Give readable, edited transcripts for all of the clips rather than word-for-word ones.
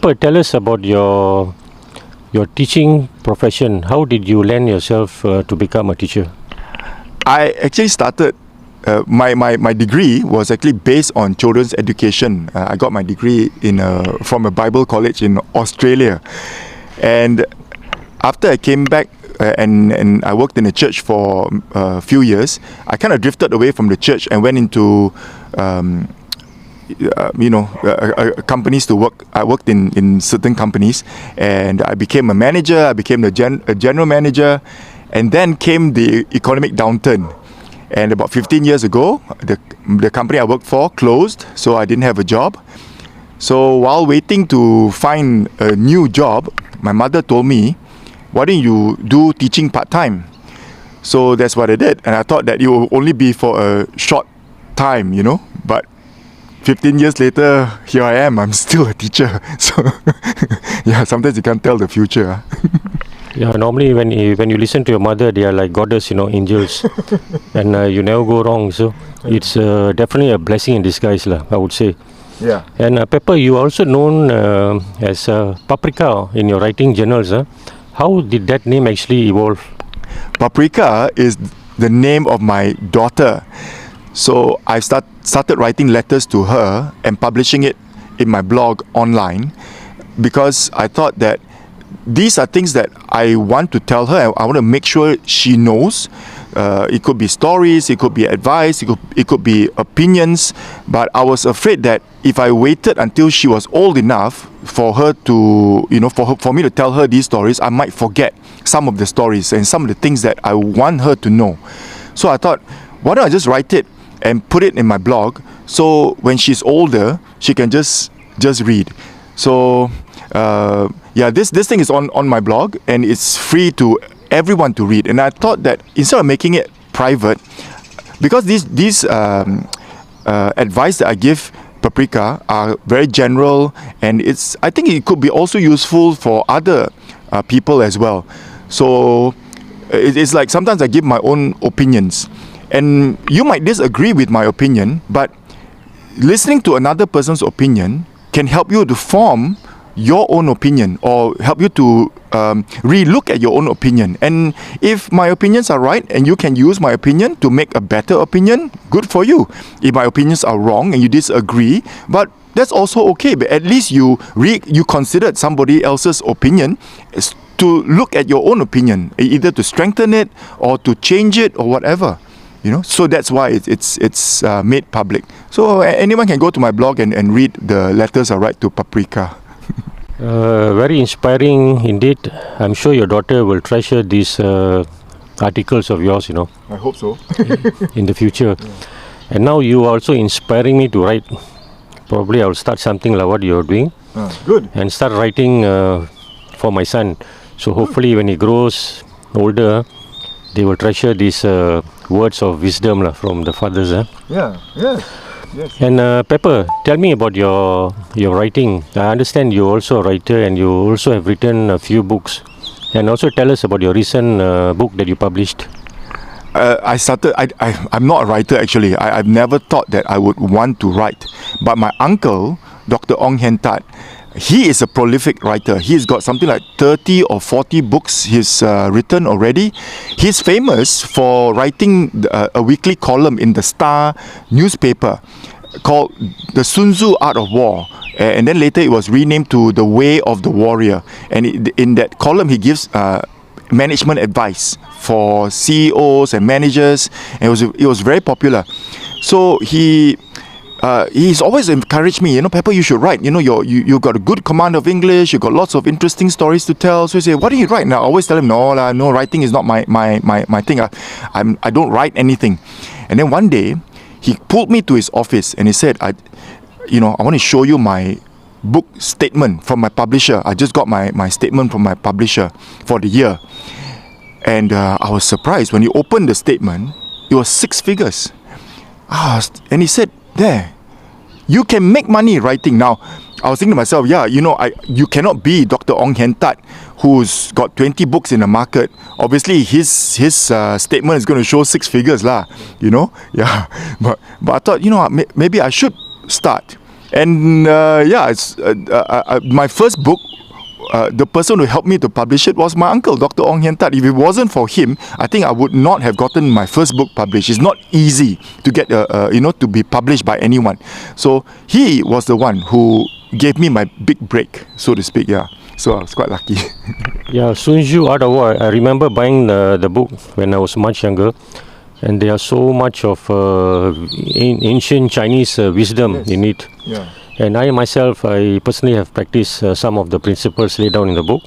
But tell us about your teaching profession. How did you land yourself to become a teacher? I actually started. My degree was actually based on children's education. I got my degree from a Bible college in Australia, and after I came back and I worked in a church for a few years, I kind of drifted away from the church and went into companies to work. I worked in certain companies, and I became a manager. I became a general manager, and then came the economic downturn. And about 15 years ago, the company I worked for closed, so I didn't have a job. So while waiting to find a new job, my mother told me, "Why don't you do teaching part-time?" So that's what I did, and I thought that it will only be for a short time, but 15 years later, here I am. I'm still a teacher. So yeah, sometimes you can't tell the future. Yeah, normally when you listen to your mother, they are like goddess, angels, and you never go wrong. So it's definitely a blessing in disguise, I would say. Yeah. And Pepper, you are also known as Paprika in your writing journals. How did that name actually evolve? Paprika is the name of my daughter. So I started writing letters to her and publishing it in my blog online, because I thought that these are things that I want to tell her. I want to make sure she knows. It could be stories, it could be advice, it could be opinions. But I was afraid that if I waited until she was old enough for her to, for me to tell her these stories, I might forget some of the stories and some of the things that I want her to know. So I thought, why don't I just write it and put it in my blog, so when she's older, she can just read. So this thing is on my blog, and it's free to everyone to read. And I thought that instead of making it private, because these advice that I give Paprika are very general, and I think it could be also useful for other people as well. So it's like sometimes I give my own opinions, and you might disagree with my opinion, but listening to another person's opinion can help you to form your own opinion, or help you to re-look at your own opinion. And if my opinions are right and you can use my opinion to make a better opinion, good for you. If my opinions are wrong and you disagree, but that's also okay. But at least you considered somebody else's opinion to look at your own opinion, either to strengthen it or to change it or whatever. So that's why it's made public. So anyone can go to my blog and read the letters I write to Paprika. Very inspiring indeed. I'm sure your daughter will treasure these articles of yours, I hope so. in the future. Yeah. And now you are also inspiring me to write. Probably I'll start something like what you're doing. Good. And start writing for my son. So hopefully when he grows older, they will treasure these words of wisdom from the fathers. Yeah, yes. Yes. And Pepper, tell me about your writing. I understand you're also a writer, and you also have written a few books. And also tell us about your recent book that you published. I'm not a writer actually. I've never thought that I would want to write. But my uncle, Dr. Ong Hen Tat, he is a prolific writer. He's got something like 30 or 40 books he's written already. He's famous for writing a weekly column in the Star newspaper called The Sun Tzu Art of War. And then later it was renamed to The Way of the Warrior. And in that column he gives management advice for CEOs and managers. And it was very popular. So he's always encouraged me, Pepper, you should write. You got a good command of English. You got lots of interesting stories to tell. So he said, "What do you write?" Now I always tell him, no, writing is not my thing. I don't write anything. And then one day, he pulled me to his office and he said, I want to show you my book statement from my publisher. I just got my statement from my publisher for the year. And I was surprised when he opened the statement. It was 6 figures. And he said, "There, you can make money writing." Now, I was thinking to myself, you cannot be Dr. Ong Hen Tat, who's got 20 books in the market. Obviously, his statement is going to show 6 figures, Yeah. But I thought, maybe I should start. And my first book, the person who helped me to publish it was my uncle, Dr. Ong Hian Tat. If it wasn't for him, I think I would not have gotten my first book published. It's not easy to get, to be published by anyone. So he was the one who gave me my big break, so to speak. Yeah. So I was quite lucky. Yeah, Sun Tzu Art of War. I remember buying the book when I was much younger, and there are so much of ancient Chinese wisdom in it. Yeah. And I myself, I personally have practiced some of the principles laid down in the book.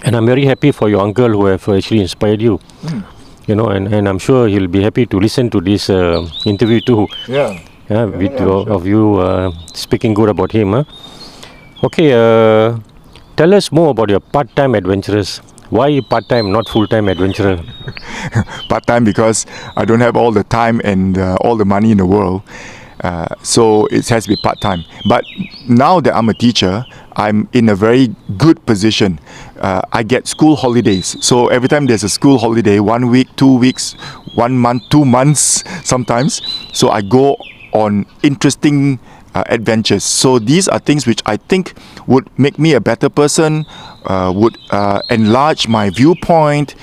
And I'm very happy for your uncle who have actually inspired you. You know, and I'm sure he'll be happy to listen to this interview too. Yeah. With of you speaking good about him. Okay, tell us more about your part-time adventurers. Why part-time, not full-time adventurer? Part-time because I don't have all the time and all the money in the world. So it has to be part-time. But now that I'm a teacher, I'm in a very good position. I get school holidays. So every time there's a school holiday, 1 week, 2 weeks, 1 month, 2 months sometimes. So I go on interesting adventures. So these are things which I think would make me a better person, would enlarge my viewpoint,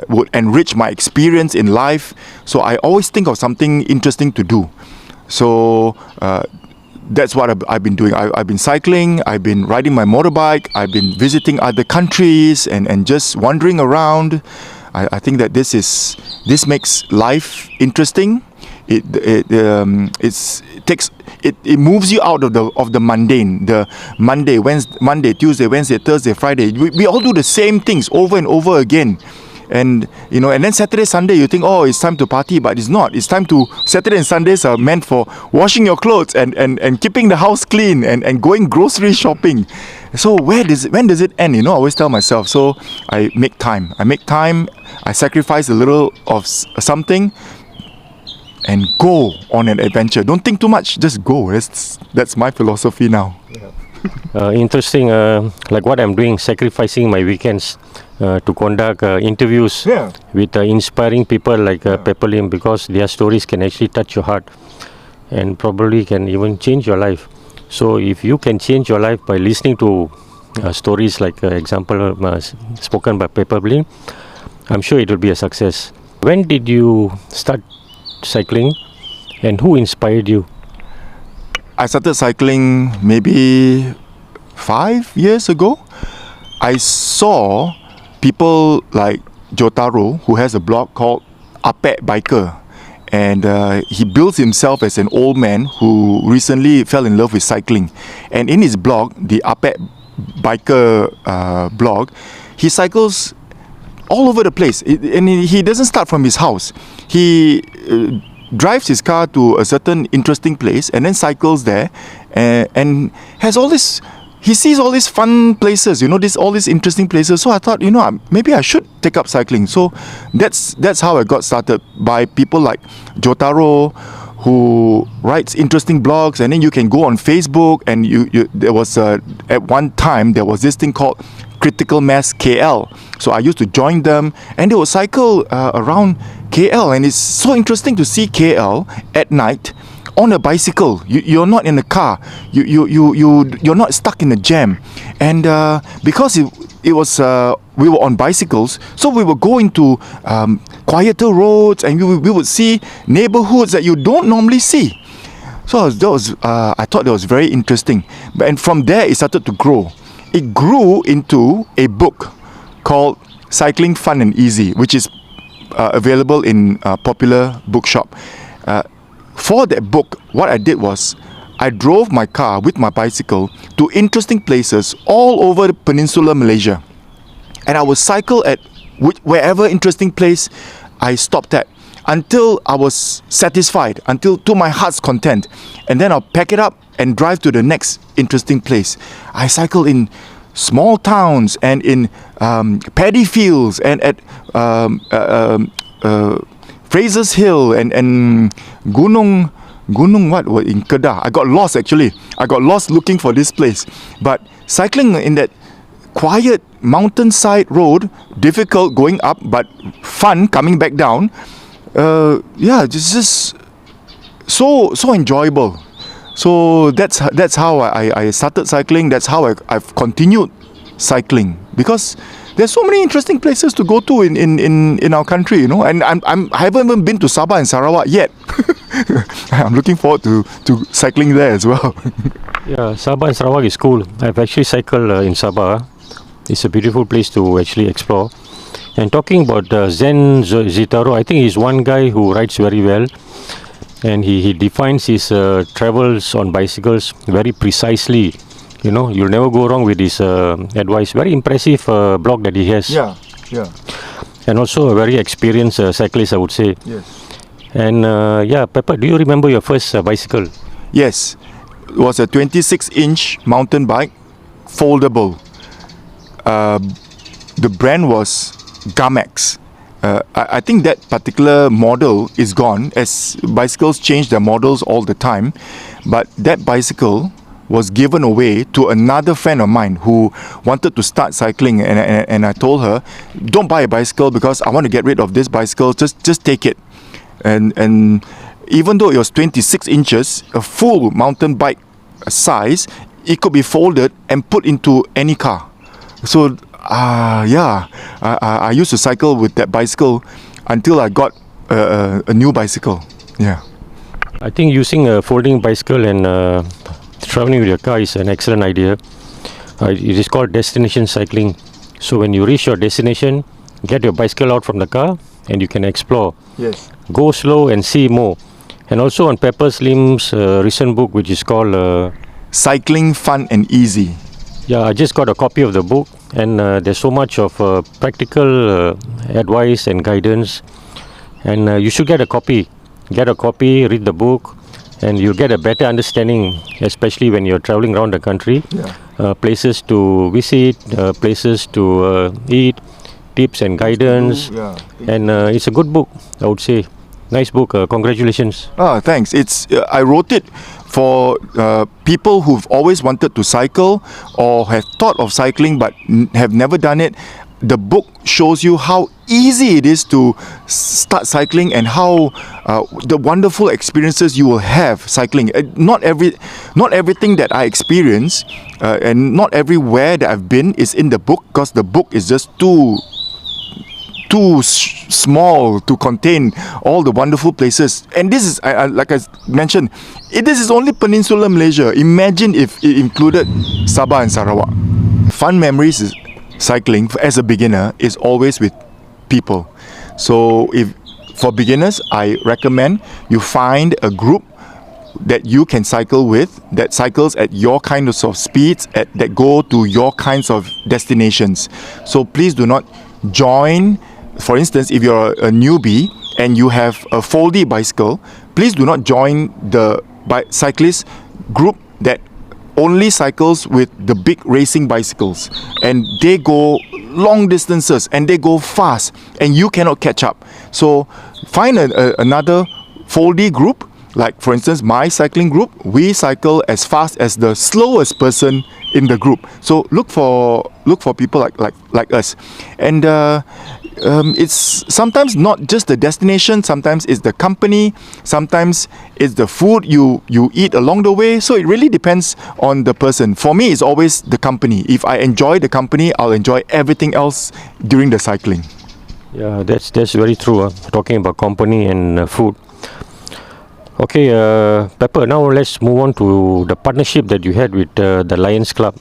would enrich my experience in life. So I always think of something interesting to do. So that's what I've been doing. I've been cycling, I've been riding my motorbike, I've been visiting other countries and just wandering around. I think that this makes life interesting. It moves you out of the mundane. The Monday, Tuesday, Wednesday, Thursday, Friday. We all do the same things over and over again. And and then Saturday, Sunday, you think, oh, it's time to party, but it's not. It's time to Saturday and Sundays are meant for washing your clothes and keeping the house clean and going grocery shopping. So when does it end? I always tell myself. So I make time. I sacrifice a little of something and go on an adventure. Don't think too much. Just go. That's my philosophy now. Interesting. Like what I'm doing, sacrificing my weekends to conduct interviews with inspiring people like Pepper Lim, because their stories can actually touch your heart and probably can even change your life. So if you can change your life by listening to stories like example spoken by Pepper Lim, I'm sure it will be a success. When did you start cycling and who inspired you? I started cycling maybe 5 years ago. I saw people like Jotaro, who has a blog called Apek Biker, and he builds himself as an old man who recently fell in love with cycling. And in his blog, the Apek Biker blog, he cycles all over the place, and he doesn't start from his house. He drives his car to a certain interesting place and then cycles there, and has all this. He sees all these fun places, all these interesting places. So I thought, maybe I should take up cycling. So that's how I got started, by people like Jotaro, who writes interesting blogs, and then you can go on Facebook, and there was at one time there was this thing called Critical Mass KL. So I used to join them, and they would cycle around KL, and it's so interesting to see KL at night on a bicycle. You're not in a car. You're not stuck in a jam, and because it was we were on bicycles, so we would go into quieter roads, and we would see neighborhoods that you don't normally see. So I thought that was very interesting, and from there it started to grow. It grew into a book called Cycling Fun and Easy, which is available in a popular bookshop. For that book, what I did was I drove my car with my bicycle to interesting places all over the peninsular Malaysia, and I would cycle at wherever interesting place I stopped at until I was satisfied, until to my heart's content, and then I'll pack it up and drive to the next interesting place. I cycle in small towns and in paddy fields and at Fraser's Hill and Gunung what in Kedah. I got lost actually. I got lost looking for this place. But cycling in that quiet mountainside road, difficult going up but fun coming back down. It's just so enjoyable. So that's how I started cycling. That's how I've continued cycling, because there's so many interesting places to go to in our country, you know. And I haven't even been to Sabah and Sarawak yet. I'm looking forward to cycling there as well. Yeah, Sabah and Sarawak is cool. I've actually cycled in Sabah. It's a beautiful place to actually explore. And talking about Zen Zitaro, I think he's one guy who rides very well, and he defines his travels on bicycles very precisely. You know, you'll never go wrong with his advice. Very impressive blog that he has. Yeah. And also a very experienced cyclist, I would say. Yes. And Pepper, do you remember your first bicycle? Yes. It was a 26-inch mountain bike, foldable. The brand was Gamex. I think that particular model is gone, as bicycles change their models all the time. But that bicycle was given away to another friend of mine who wanted to start cycling, and I told her, don't buy a bicycle because I want to get rid of this bicycle, just take it. And even though it was 26 inches, a full mountain bike size, it could be folded and put into any car. So I used to cycle with that bicycle until I got a new bicycle. Yeah. I think using a folding bicycle and traveling with your car is an excellent idea. It is called destination cycling. So when you reach your destination, get your bicycle out from the car and you can explore. Yes. Go slow and see more. And also on Pepper Slim's recent book, which is called Cycling Fun and Easy. Yeah, I just got a copy of the book, and there's so much of practical advice and guidance, and you should get a copy. Get a copy, read the book, and you'll get a better understanding, especially when you're traveling around the country. Yeah. Places to visit, places to eat, tips and guidance. Yeah. And it's a good book, I would say. Nice book. Congratulations. Thanks. It's I wrote it for people who've always wanted to cycle or have thought of cycling but have never done it. The book shows you how easy it is to start cycling and how the wonderful experiences you will have cycling. Not everything that I experience and not everywhere that I've been is in the book, because the book is just too small to contain all the wonderful places. And this is, like I mentioned, this is only Peninsular Malaysia. Imagine if it included Sabah and Sarawak. Fun memories is cycling as a beginner is always with people. So if for beginners, I recommend you find a group that you can cycle with, that cycles at your kinds of speeds, that go to your kinds of destinations. So please do not join. For instance, if you're a newbie and you have a foldy bicycle, please do not join the cyclist group that only cycles with the big racing bicycles, and they go long distances and they go fast and you cannot catch up. So find another foldy group. Like for instance, my cycling group, we cycle as fast as the slowest person in the group. So look for people like us. And it's sometimes not just the destination, sometimes it's the company, sometimes it's the food you eat along the way. So it really depends on the person. For me, it's always the company. If I enjoy the company, I'll enjoy everything else during the cycling. Yeah, that's very true. Talking about company and food. Okay, Pepper, now let's move on to the partnership that you had with the Lions Club.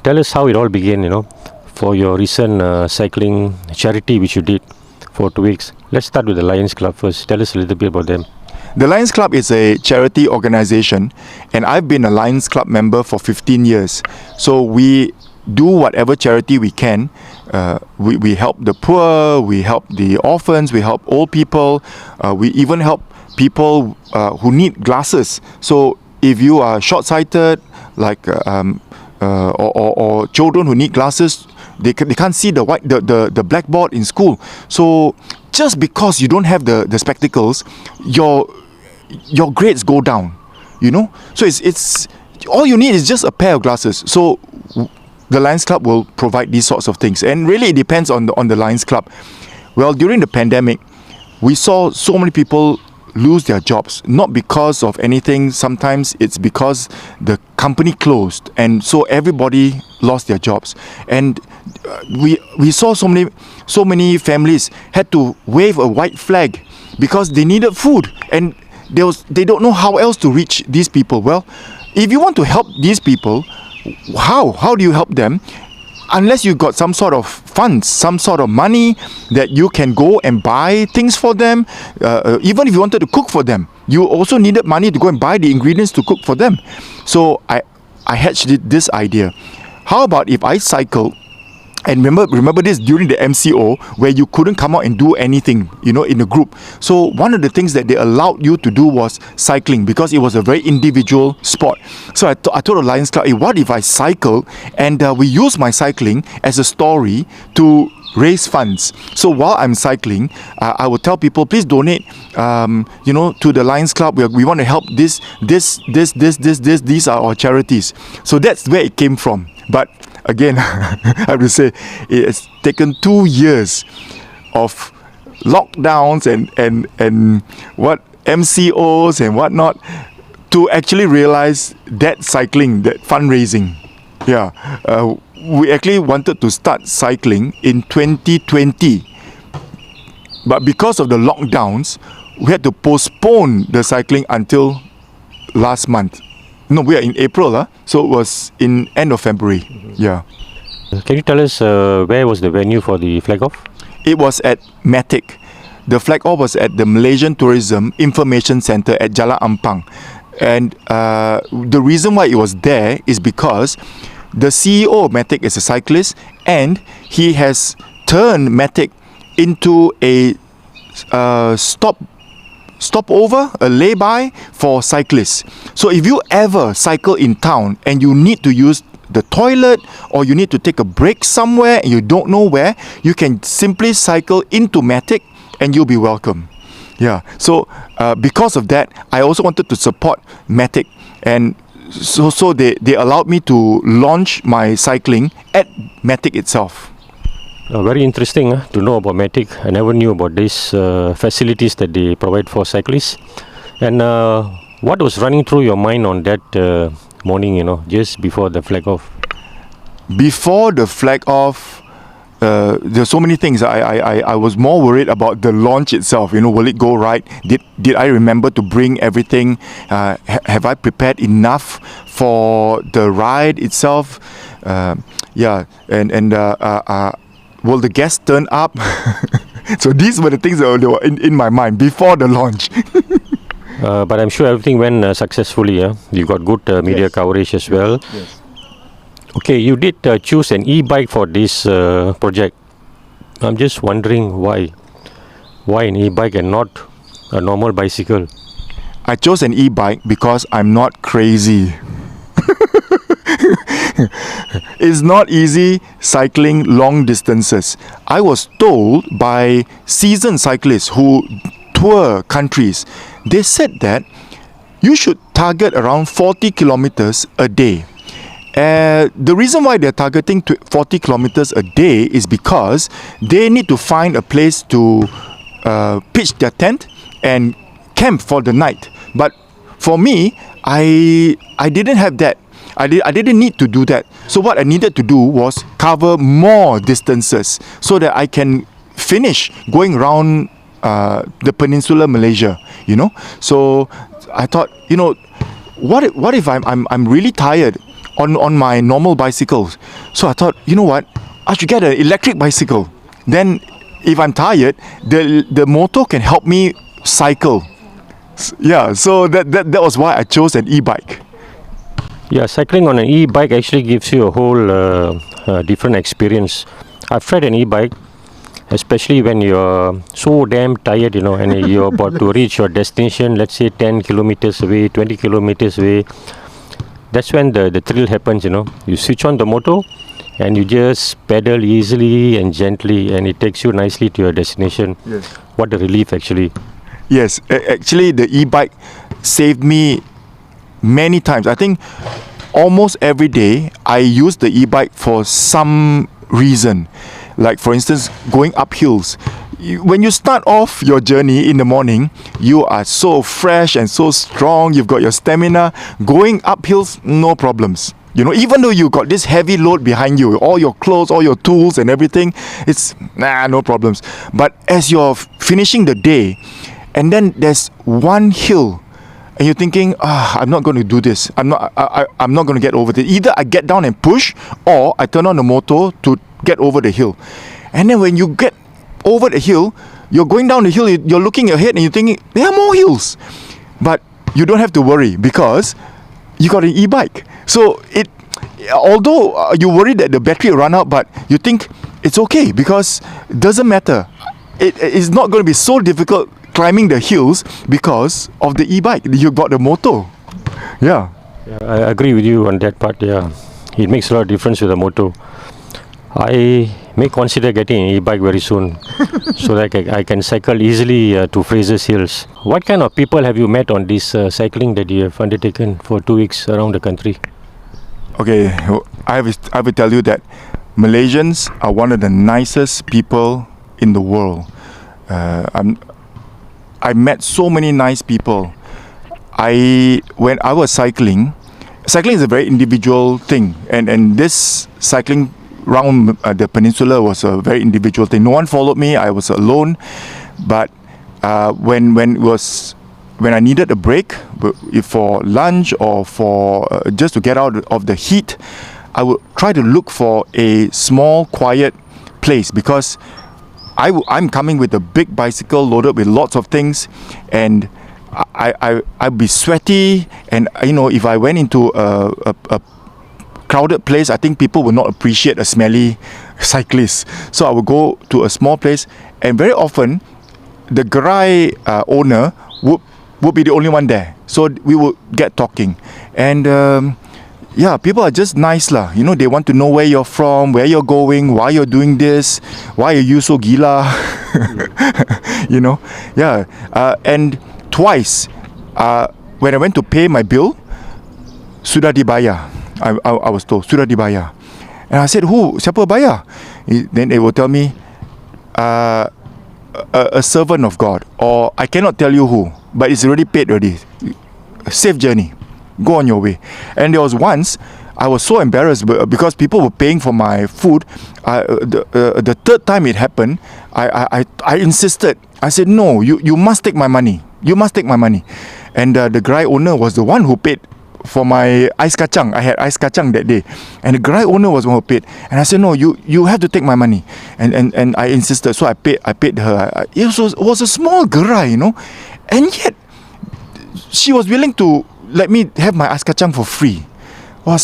Tell us how it all began, for your recent cycling charity which you did for 2 weeks. Let's start with the Lions Club first. Tell us a little bit about them. The Lions Club is a charity organization, and I've been a Lions Club member for 15 years. So we do whatever charity we can. We help the poor, we help the orphans, we help old people, we even help people who need glasses. So if you are short-sighted, like or children who need glasses, they can't see the blackboard in school. So just because you don't have the spectacles, your grades go down. So it's all you need is just a pair of glasses. So the Lions Club will provide these sorts of things, and really it depends on the Lions Club. Well, during the pandemic, we saw so many people lose their jobs, not because of anything. Sometimes it's because the company closed, and so everybody lost their jobs. And we saw so many families had to wave a white flag because they needed food, and they don't know how else to reach these people. Well, if you want to help these people, how do you help them? Unless you got some sort of funds, some sort of money that you can go and buy things for them. Even if you wanted to cook for them, you also needed money to go and buy the ingredients to cook for them. So I hatched this idea. How about if I cycle? And remember this during the MCO, where you couldn't come out and do anything, in a group. So one of the things that they allowed you to do was cycling, because it was a very individual sport. So I told the Lions Club, hey, what if I cycle and we use my cycling as a story to raise funds? So while I'm cycling, I will tell people, please donate, to the Lions Club. We want to help this. These are our charities. So that's where it came from. But again, I have to say, it has taken 2 years of lockdowns and what MCOs and whatnot to actually realize that cycling, that fundraising. Yeah, we actually wanted to start cycling in 2020, but because of the lockdowns, we had to postpone the cycling until last month. No, we are in April, so it was in end of February. Yeah. Can you tell us where was the venue for the flag off? It was at Matic. The flag off was at the Malaysian Tourism Information Centre at Jalan Ampang. And the reason why it was there is because the CEO of Matic is a cyclist, and he has turned Matic into a stopover, a lay-by for cyclists. So if you ever cycle in town and you need to use the toilet, or you need to take a break somewhere and you don't know where, you can simply cycle into Matic and you'll be welcome. Yeah, so because of that, I also wanted to support Matic, and so they allowed me to launch my cycling at Matic itself. Very interesting to know about Matic. I never knew about these facilities that they provide for cyclists. And what was running through your mind on that morning, just before the flag off? Before the flag off, there's so many things. I was more worried about the launch itself. Will it go right? Did I remember to bring everything? Have I prepared enough for the ride itself? Yeah, and will the guests turn up? So these were the things that were in my mind before the launch. But I'm sure everything went successfully. You got good media coverage as well. Yes. Okay, you did choose an e-bike for this project. I'm just wondering why an e-bike and not a normal bicycle? I chose an e-bike because I'm not crazy. It's not easy cycling long distances. I was told by seasoned cyclists who tour countries, they said that you should target around 40 kilometers a day. The reason why they're targeting 40 kilometers a day is because they need to find a place to pitch their tent and camp for the night. But for me, I didn't have that. I didn't need to do that. So what I needed to do was cover more distances so that I can finish going around the peninsular Malaysia, So I thought, what if I'm really tired on my normal bicycles? So I thought, what? I should get an electric bicycle. Then if I'm tired, the motor can help me cycle. Yeah, so that was why I chose an e-bike. Yeah, cycling on an e-bike actually gives you a whole different experience. I've tried an e-bike, especially when you're so damn tired, and you're about to reach your destination, let's say 10 kilometers away, 20 kilometers away. That's when the thrill happens, You switch on the motor and you just pedal easily and gently, and it takes you nicely to your destination. Yes. What a relief, actually. Yes, actually the e-bike saved me many times. I think almost every day I use the e-bike for some reason. Like for instance, going up hills. when you start off your journey in the morning, you are so fresh and so strong. You've got your stamina. Going up hills, no problems. You know, even though you got this heavy load behind you, all your clothes, all your tools and everything, it's no problems. But as you're finishing the day, and then there's one hill, and you're thinking, I'm not going to do this. I'm not going to get over this. Either I get down and push, or I turn on the motor to get over the hill. And then when you get over the hill, you're going down the hill, you're looking ahead and you're thinking, there are more hills. But you don't have to worry because you got an e-bike. So although you worry that the battery will run out, but you think it's okay because it doesn't matter. It's not going to be so difficult climbing the hills because of the e-bike. You got the motor. Yeah. I agree with you on that part. Yeah, it makes a lot of difference with the motor. I may consider getting an e-bike very soon so that I can cycle easily to Fraser's Hills. What kind of people have you met on this cycling that you have undertaken for 2 weeks around the country? Okay, I will tell you that Malaysians are one of the nicest people in the world. I met so many nice people. When I was cycling is a very individual thing, and this cycling round the peninsula was a very individual thing. No one followed me. I was alone. But when I needed a break for lunch or for just to get out of the heat, I would try to look for a small, quiet place because I'm coming with a big bicycle loaded with lots of things, and I'd be sweaty. And you know, if I went into a crowded place, I think people will not appreciate a smelly cyclist. So I would go to a small place, and very often the gerai owner would be the only one there. So we would get talking, and people are just nice lah. You know, they want to know where you're from, where you're going, why you're doing this, why are you so gila. You know, and twice when I went to pay my bill, sudah dibayar. I was told sudah dibayar, and I said, who? Siapa bayar? Then they will tell me a servant of God, or I cannot tell you who, but it's already paid already. Safe journey, go on your way. And there was once I was so embarrassed because people were paying for my food. The third time it happened, I insisted. I said, no, you must take my money. You must take my money. And the gerai owner was the one who paid for my ais kacang. I had ais kacang that day, and the gerai owner was the one who paid. And I said, no, you have to take my money. And I insisted, so I paid her. It was a small gerai, you know, and yet she was willing to let me have my ais kacang for free. I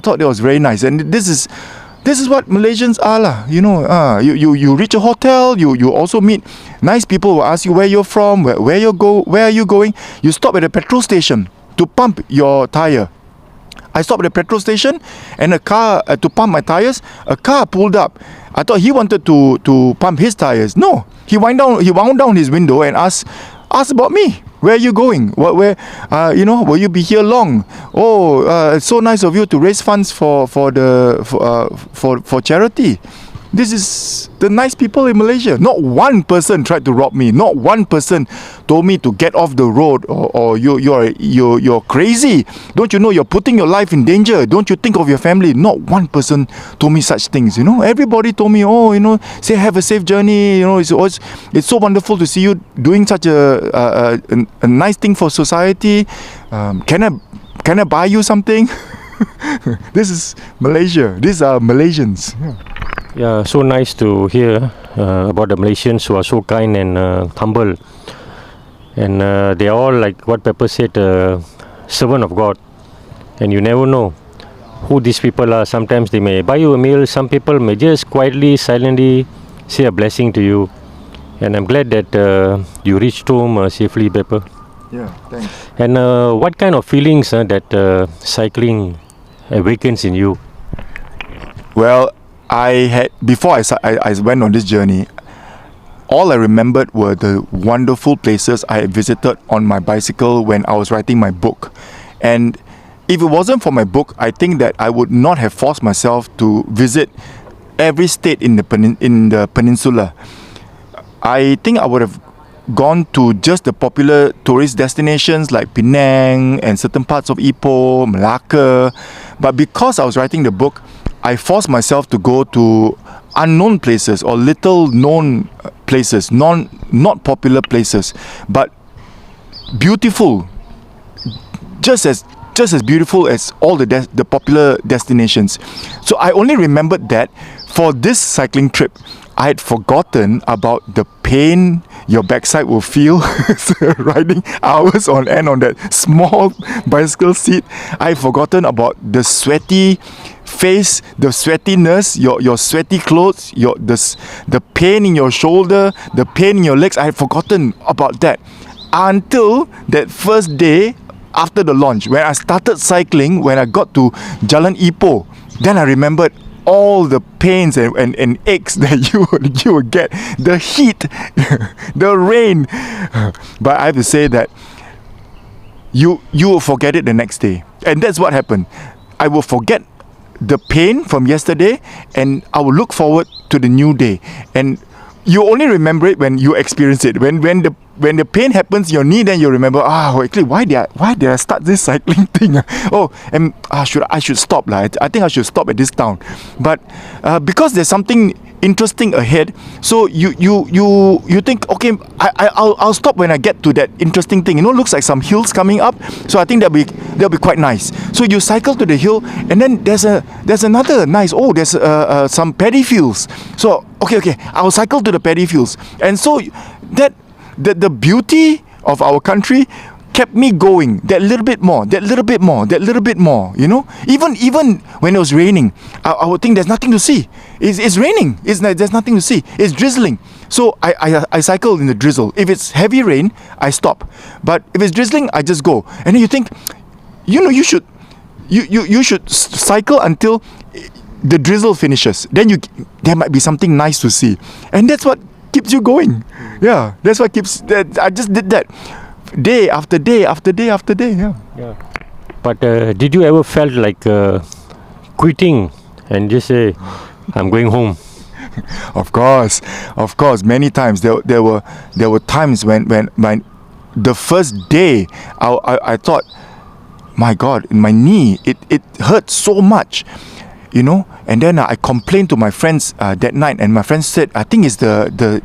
thought that was very nice. And this is what Malaysians are lah. You know, you reach a hotel, you also meet nice people who ask you where you're from, where are you going. You stop at a petrol station to pump your tire. I stopped at a petrol station, and a car to pump my tires. A car pulled up. I thought he wanted to pump his tires. No, he wound down his window and asked about me. Where are you going? Where will you be here long? It's so nice of you to raise funds for charity. This is the nice people in Malaysia. Not one person tried to rob me. Not one person told me to get off the road or you're crazy. Don't you know you're putting your life in danger? Don't you think of your family? Not one person told me such things. You know, everybody told me, say have a safe journey. You know, it's so wonderful to see you doing such a nice thing for society. Can I buy you something? This is Malaysia. These are Malaysians. Yeah, so nice to hear about the Malaysians who are so kind and humble. And they are all, like what Pepper said, servant of God. And you never know who these people are. Sometimes they may buy you a meal. Some people may just quietly, silently say a blessing to you. And I'm glad that you reached home safely, Pepper. Yeah, thanks. And what kind of feelings that cycling awakens in you? Well, before I went on this journey, all I remembered were the wonderful places I had visited on my bicycle when I was writing my book. And if it wasn't for my book, I think that I would not have forced myself to visit every state in the peninsula. I think I would have gone to just the popular tourist destinations like Penang and certain parts of Ipoh, Malacca. But because I was writing the book, I forced myself to go to unknown places or little known places, not popular places, but beautiful, just as beautiful as all the popular destinations. So I only remembered that for this cycling trip, I had forgotten about the pain your backside will feel riding hours on end on that small bicycle seat. I had forgotten about the sweaty face, the sweatiness, your sweaty clothes, the pain in your shoulder, the pain in your legs. I had forgotten about that until that first day after the launch, when I started cycling, when I got to Jalan Ipoh. Then I remembered all the pains and aches that you would get, the heat, the rain. But I have to say that you will forget it the next day, and that's what happened. I will forget the pain from yesterday, and I will look forward to the new day. And you only remember it when you experience it. When the pain happens in your knee, then you remember, actually, why did I start this cycling thing? And I should stop. I think I should stop at this town. But because there's something interesting ahead, so you think, okay, I'll stop when I get to that interesting thing. Looks like some hills coming up. So I think that'll be quite nice. So you cycle to the hill, and then there's another nice. There's some paddy fields. So okay, I'll cycle to the paddy fields, and so that. The beauty of our country kept me going. That little bit more. Even when it was raining, I would think there's nothing to see. It's raining. There's nothing to see. It's drizzling. So I cycle in the drizzle. If it's heavy rain, I stop. But if it's drizzling, I just go. And then you think, you should cycle until the drizzle finishes. Then there might be something nice to see, and that's what keeps you going. Yeah, that's what keeps. I just did that day after day after day after day. Yeah. But did you ever felt like quitting and just say, I'm going home? Of course. Many times there were times when the first day I thought, my God, in my knee it hurt so much. And then I complained to my friends that night, and my friends said, I think it's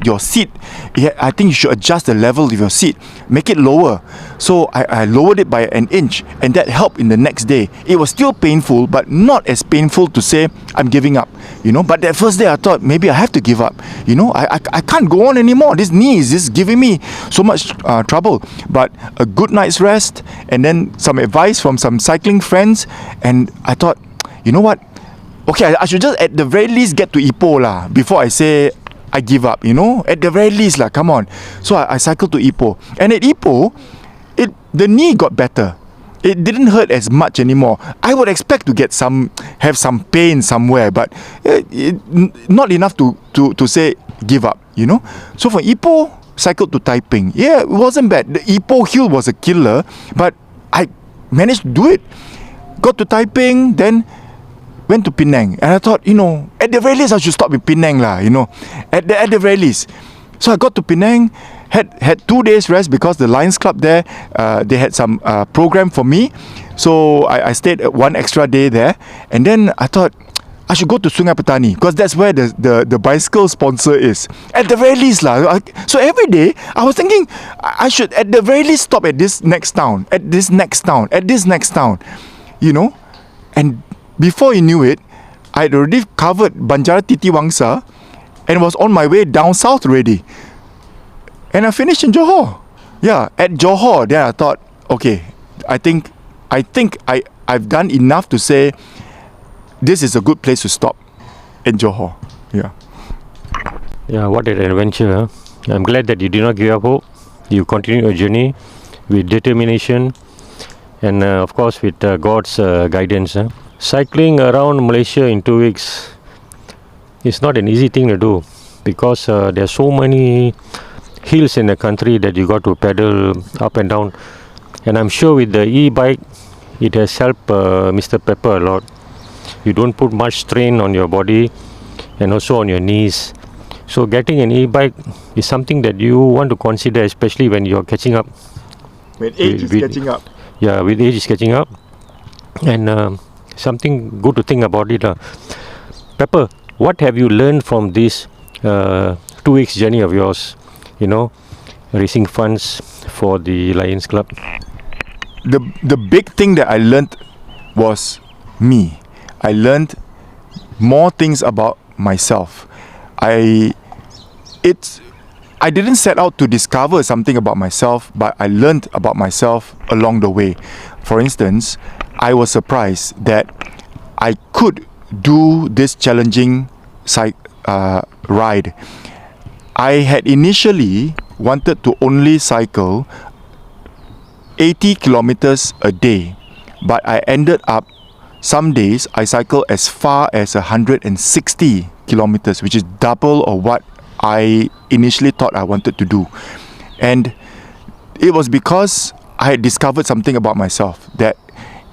your seat. I think you should adjust the level of your seat, make it lower. So I lowered it by an inch, and that helped in the next day. It was still painful, but not as painful to say I'm giving up. But that first day I thought maybe I have to give up. I can't go on anymore. This knee is just giving me so much trouble. But a good night's rest, and then some advice from some cycling friends, and I thought, you know what? Okay, I should just at the very least get to Ipoh before I say I give up, at the very least come on. So I cycled to Ipoh, and at Ipoh, the knee got better. It didn't hurt as much anymore. I would expect to have some pain somewhere, but not enough to say give up, So from Ipoh, cycled to Taiping. Yeah, it wasn't bad. The Ipoh hill was a killer, but I managed to do it. Got to Taiping, then went to Penang, and I thought, at the very least I should stop in Penang at the very least. So I got to Penang, had 2 days rest because the Lions Club there, they had some program for me. So I stayed 1 extra day there, and then I thought I should go to Sungai Petani because that's where the bicycle sponsor is. At the very least so every day I was thinking I should at the very least stop at this next town, at this next town, and before you knew it, I had already covered Banjara Titi Wangsa and was on my way down south already. And I finished in Johor. Yeah, at Johor, then I thought, okay, I think I've done enough to say this is a good place to stop in Johor. Yeah. Yeah, what an adventure. Huh? I'm glad that you did not give up hope. You continued your journey with determination and of course with God's guidance. Cycling around Malaysia in 2 weeks is not an easy thing to do because there are so many hills in the country that you got to pedal up and down, and I'm sure with the e-bike it has helped Mr. Pepper a lot. You don't put much strain on your body and also on your knees. So getting an e-bike is something that you want to consider, especially when you're catching up. When age is catching up. Yeah, with age is catching up. And something good to think about it. Pepper, what have you learned from this 2 weeks journey of yours? You know, raising funds for the Lions Club. The big thing that I learned was me. I learned more things about myself. I didn't set out to discover something about myself, but I learned about myself along the way. For instance, I was surprised that I could do this challenging ride. I had initially wanted to only cycle 80 kilometers a day, but I ended up, some days I cycle as far as 160 kilometers, which is double of what I initially thought I wanted to do. And it was because I had discovered something about myself, that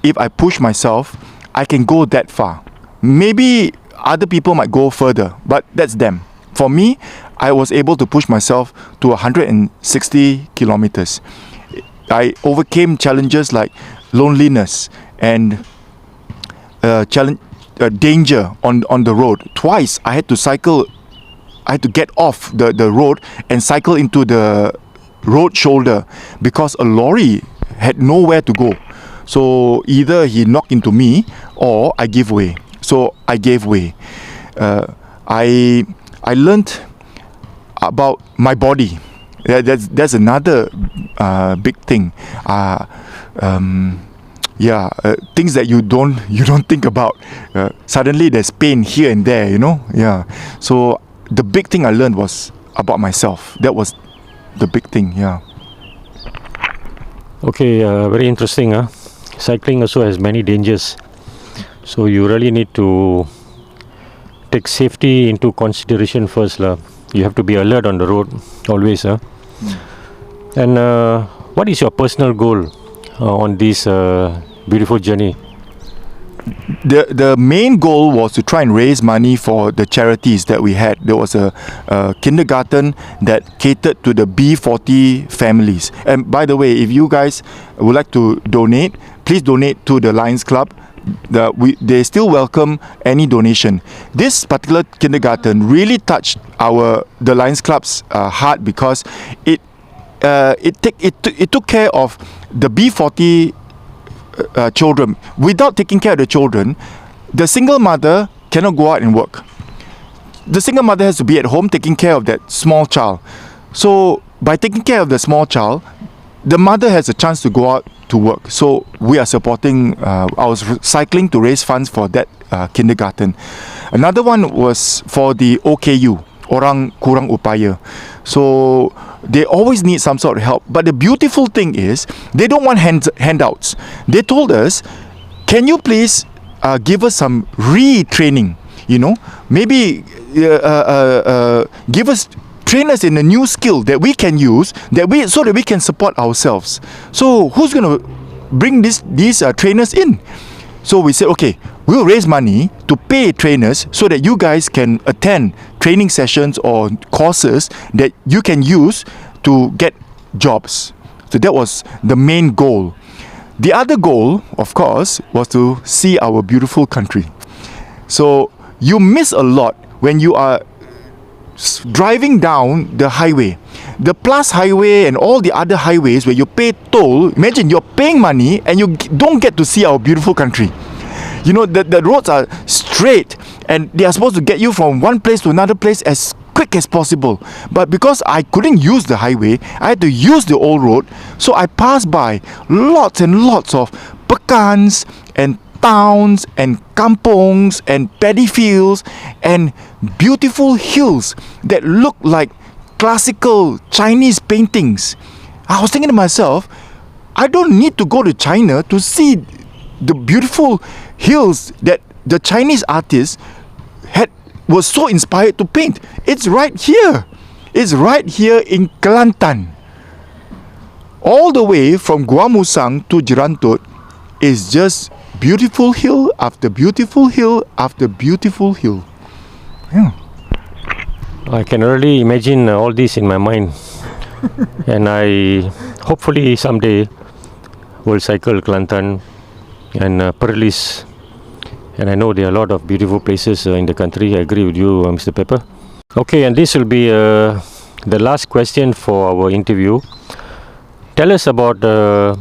if I push myself, I can go that far. Maybe other people might go further, but that's them. For me, I was able to push myself to 160 kilometers. I overcame challenges like loneliness and danger on the road. Twice I had to get off the road and cycle into the road shoulder because a lorry had nowhere to go. So either he knocked into me or I give way. So I gave way. I learned about my body. That's another big thing. Things that you don't think about. Suddenly there's pain here and there, you know. Yeah. So the big thing I learned was about myself. That was the big thing. Yeah. Okay, very interesting. Cycling also has many dangers, so you really need to take safety into consideration first. You have to be alert on the road always. And what is your personal goal on this beautiful journey? The main goal was to try and raise money for the charities that we had. There was a kindergarten that catered to the B40 families. And by the way, if you guys would like to donate, please donate to the Lions Club. They still welcome any donation. This particular kindergarten really touched the Lions Club's heart because it took care of the B40 children. Without taking care of the children, the single mother cannot go out and work. The single mother has to be at home taking care of that small child. So by taking care of the small child, the mother has a chance to go out to work. So we are supporting, I was cycling to raise funds for that kindergarten. Another one was for the OKU, Orang Kurang Upaya. So they always need some sort of help. But the beautiful thing is, they don't want handouts. They told us, can you please give us some retraining? You know, maybe give us, train us in a new skill that we can use, so that we can support ourselves. So who's going to bring these trainers in? So we said, okay, we'll raise money to pay trainers so that you guys can attend training sessions or courses that you can use to get jobs. So that was the main goal. The other goal, of course, was to see our beautiful country. So you miss a lot when you are driving down the highway. The Plus Highway and all the other highways where you pay toll, imagine you're paying money and you don't get to see our beautiful country. You know, the roads are straight and they are supposed to get you from one place to another place as quick as possible. But because I couldn't use the highway, I had to use the old road. So I passed by lots and lots of pekans and towns and kampongs and paddy fields and beautiful hills that look like classical Chinese paintings. I was thinking to myself, I don't need to go to China to see the beautiful hills that the Chinese artists was so inspired to paint. It's right here. It's right here in Kelantan. All the way from Gua Musang to Jerantut is just beautiful hill after beautiful hill after beautiful hill. Yeah. I can already imagine all this in my mind, and I hopefully someday will cycle Kelantan and Perlis, and I know there are a lot of beautiful places in the country. I agree with you, Mr. Pepper. Okay, and this will be the last question for our interview. Tell us about the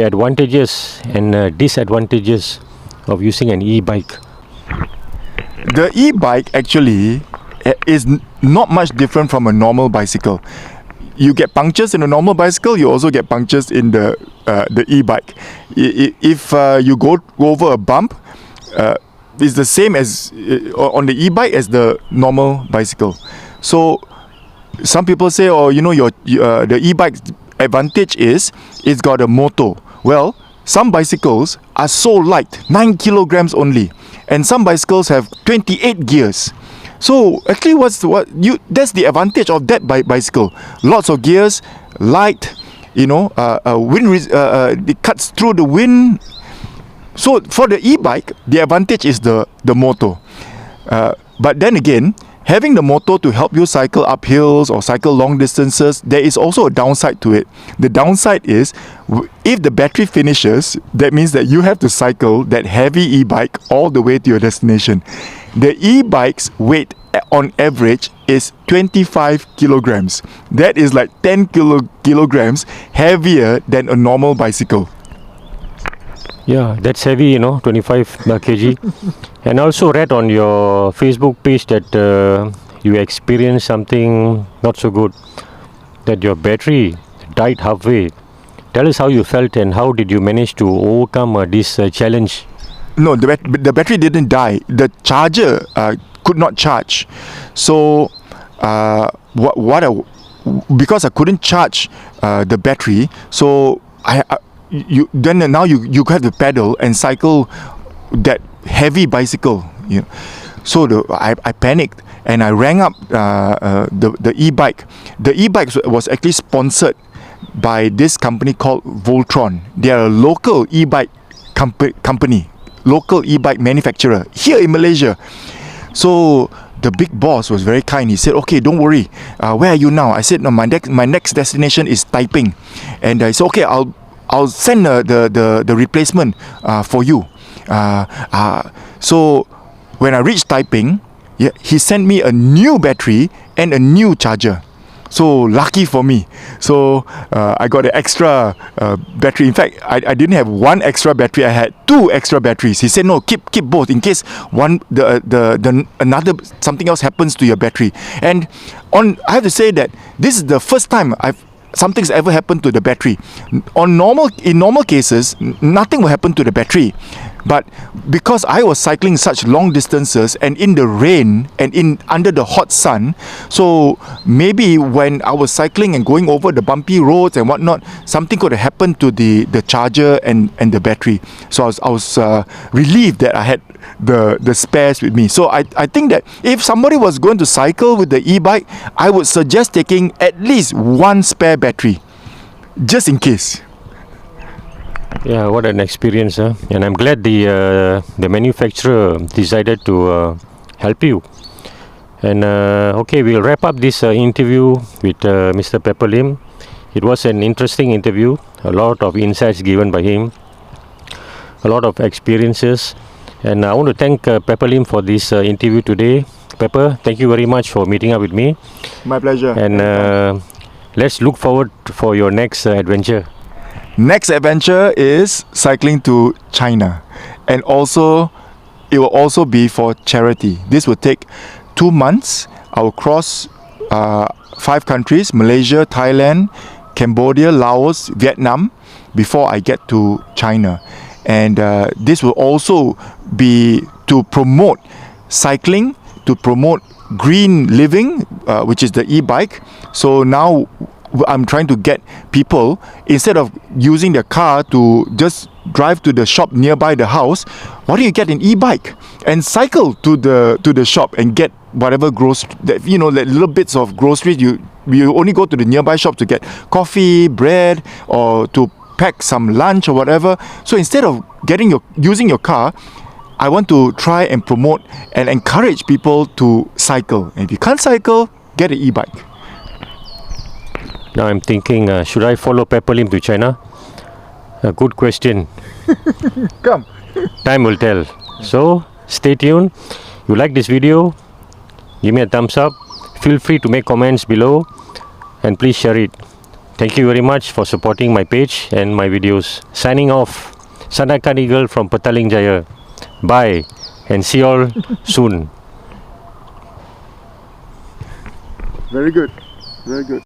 advantages and disadvantages of using an e-bike. The e-bike actually is not much different from a normal bicycle. You get punctures in a normal bicycle, you also get punctures in the e-bike. If you go over a bump, it's the same as on the e-bike as the normal bicycle. So some people say, oh, you know, the e-bike's advantage is it's got a motor. Well, some bicycles are so light, 9 kilograms only, and some bicycles have 28 gears. So actually, that's the advantage of that bicycle. Lots of gears, light, it cuts through the wind. So for the e-bike, the advantage is the motor. But then again, having the motor to help you cycle up hills or cycle long distances, there is also a downside to it. The downside is, if the battery finishes, that means that you have to cycle that heavy e-bike all the way to your destination. The e-bike's weight on average is 25 kilograms. That is like 10 kilograms heavier than a normal bicycle. Yeah, that's heavy, 25 kg. And I also read on your Facebook page that you experienced something not so good, that your battery died halfway. Tell us how you felt and how did you manage to overcome this challenge? No, the battery didn't die. The charger could not charge. So because I couldn't charge the battery, so now you have to pedal and cycle that heavy bicycle. So I panicked and I rang up the e-bike. The e-bike was actually sponsored by this company called Voltron. They are a local e-bike company, local e-bike manufacturer here in Malaysia. So the big boss was very kind. He said, okay, don't worry, where are you now? I said, no, my next destination is Taiping. And I said, okay, I'll send the replacement for you. So when I reached Taiping, he sent me a new battery and a new charger. So lucky for me. So I got an extra battery. In fact, I didn't have one extra battery. I had 2 extra batteries. He said, no, keep both in case another something else happens to your battery. And I have to say that this is the first time something's ever happened to the battery. In normal cases, nothing will happen to the battery. But because I was cycling such long distances and in the rain and under the hot sun, so maybe when I was cycling and going over the bumpy roads and whatnot, something could have happened to the charger and the battery. So I was relieved that I had the spares with me. So I think that if somebody was going to cycle with the e-bike, I would suggest taking at least one spare battery, just in case. Yeah, what an experience, huh? And I'm glad the manufacturer decided to help you. And okay, we'll wrap up this interview with Mr. Pepper Lim. It was an interesting interview, a lot of insights given by him, a lot of experiences. And I want to thank Pepper Lim for this interview today. Pepper, thank you very much for meeting up with me. My pleasure. And let's look forward for your next adventure. Next adventure is cycling to China, and also it will also be for charity. This will take 2 months. I will cross 5 countries: Malaysia, Thailand, Cambodia, Laos, Vietnam, before I get to China. And this will also be to promote cycling, to promote green living, which is the e-bike. So now I'm trying to get people, instead of using their car to just drive to the shop nearby the house, why don't you get an e-bike and cycle to the shop and get whatever like little bits of groceries. You only go to the nearby shop to get coffee, bread, or to pack some lunch or whatever. So instead of using your car, I want to try and promote and encourage people to cycle. And if you can't cycle, get an e-bike. Now I'm thinking, should I follow Pepper Lim to China? A good question. Come. Time will tell. So stay tuned. You like this video? Give me a thumbs up. Feel free to make comments below and please share it. Thank you very much for supporting my page and my videos. Signing off. Sandakan Eagle from Petaling Jaya. Bye and see you all soon. Very good. Very good.